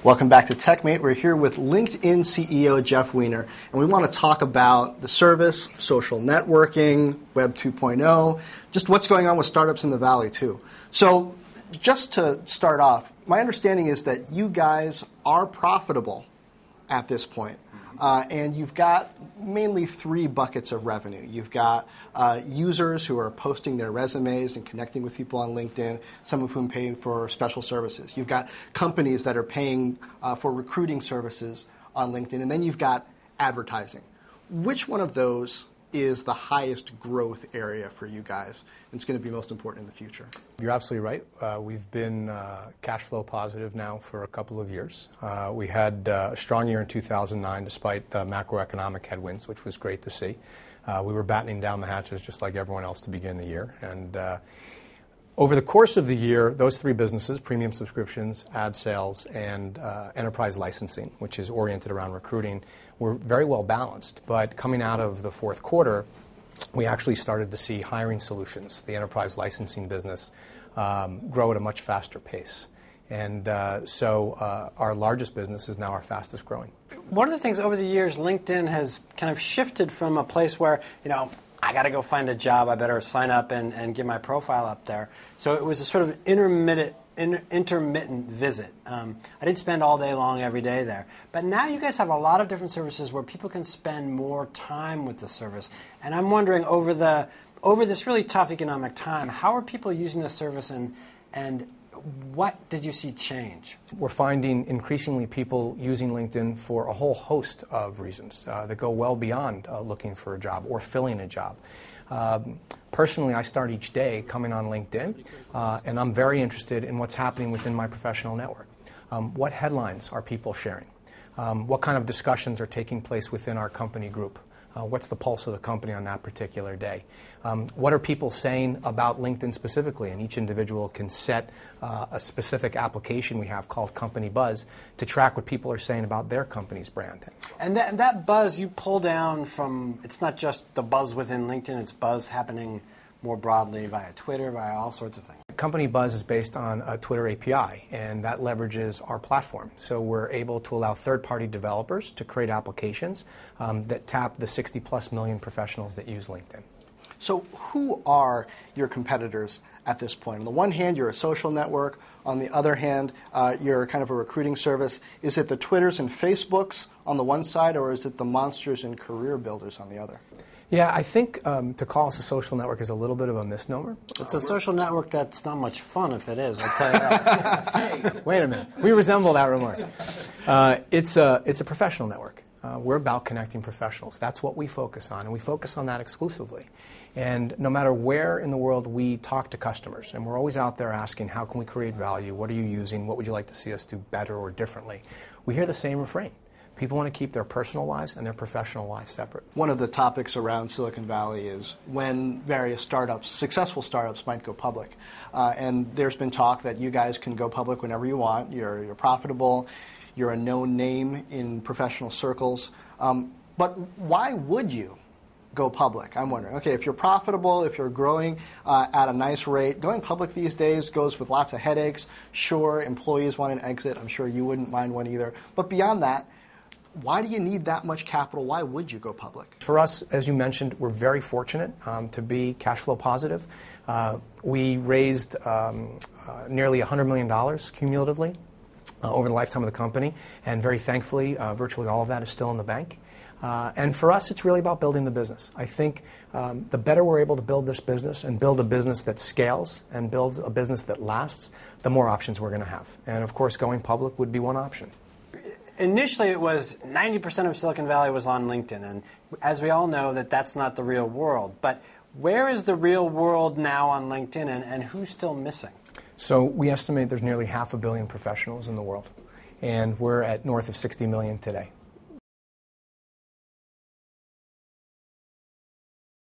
Welcome back to TechMate. We're here with LinkedIn CEO Jeff Weiner, and we want to talk about the service, social networking, Web 2.0, just what's going on with startups in the Valley too. So just to start off, my understanding is that you guys are profitable at this point. And you've got mainly three buckets of revenue. You've got users who are posting their resumes and connecting with people on LinkedIn, some of whom pay for special services. You've got companies that are paying for recruiting services on LinkedIn. And then you've got advertising. Which one of those is the highest growth area for you guys? It's going to be most important in the future. You're absolutely right. We've been cash flow positive now for a couple of years. We had a strong year in 2009 despite the macroeconomic headwinds, which was great to see. We were battening down the hatches just like everyone else to begin the year. And over the course of the year, those three businesses, premium subscriptions, ad sales, and enterprise licensing, which is oriented around recruiting, were very well balanced. But coming out of the fourth quarter, we actually started to see hiring solutions, the enterprise licensing business, grow at a much faster pace. And so our largest business is now our fastest growing. One of the things over the years, LinkedIn has kind of shifted from a place where, I got to go find a job, I better sign up and get my profile up there. So it was a sort of intermittent visit. I didn't spend all day long every day there. But now you guys have a lot of different services where people can spend more time with the service. And I'm wondering, over this really tough economic time, how are people using the service and what did you see change? We're finding increasingly people using LinkedIn for a whole host of reasons that go well beyond looking for a job or filling a job. Personally, I start each day coming on LinkedIn, and I'm very interested in what's happening within my professional network. What headlines are people sharing? What kind of discussions are taking place within our company group? What's the pulse of the company on that particular day? What are people saying about LinkedIn specifically? And each individual can set a specific application we have called Company Buzz to track what people are saying about their company's brand. And that buzz you pull down from, it's not just the buzz within LinkedIn, it's buzz happening more broadly via Twitter, via all sorts of things. Company Buzz is based on a Twitter API, and that leverages our platform. So we're able to allow third-party developers to create applications that tap the 60-plus million professionals that use LinkedIn. So who are your competitors at this point? On the one hand, you're a social network. On the other hand, you're kind of a recruiting service. Is it the Twitters and Facebooks on the one side, or is it the monsters and career builders on the other? Yeah, I think to call us a social network is a little bit of a misnomer. It's a social network that's not much fun if it is, I'll tell you that. Hey, wait a minute. We resemble that remark. It's a professional network. We're about connecting professionals. That's what we focus on, and we focus on that exclusively. And no matter where in the world we talk to customers, and we're always out there asking, how can we create value? What are you using? What would you like to see us do better or differently? We hear the same refrain. People want to keep their personal lives and their professional lives separate. One of the topics around Silicon Valley is when various startups, successful startups, might go public. And there's been talk that you guys can go public whenever you want. You're profitable. You're a known name in professional circles. But why would you go public? I'm wondering. Okay, if you're profitable, if you're growing at a nice rate, going public these days goes with lots of headaches. Sure, employees want an exit. I'm sure you wouldn't mind one either. But beyond that, why do you need that much capital? Why would you go public? For us, as you mentioned, we're very fortunate to be cash flow positive. We raised nearly $100 million cumulatively over the lifetime of the company, and very thankfully, virtually all of that is still in the bank. And for us, it's really about building the business. I think the better we're able to build this business and build a business that scales and builds a business that lasts, the more options we're going to have. And of course, going public would be one option. Initially, it was 90% of Silicon Valley was on LinkedIn, and as we all know, that's not the real world. But where is the real world now on LinkedIn, and who's still missing? So we estimate there's nearly 500 million professionals in the world, and we're at north of 60 million today.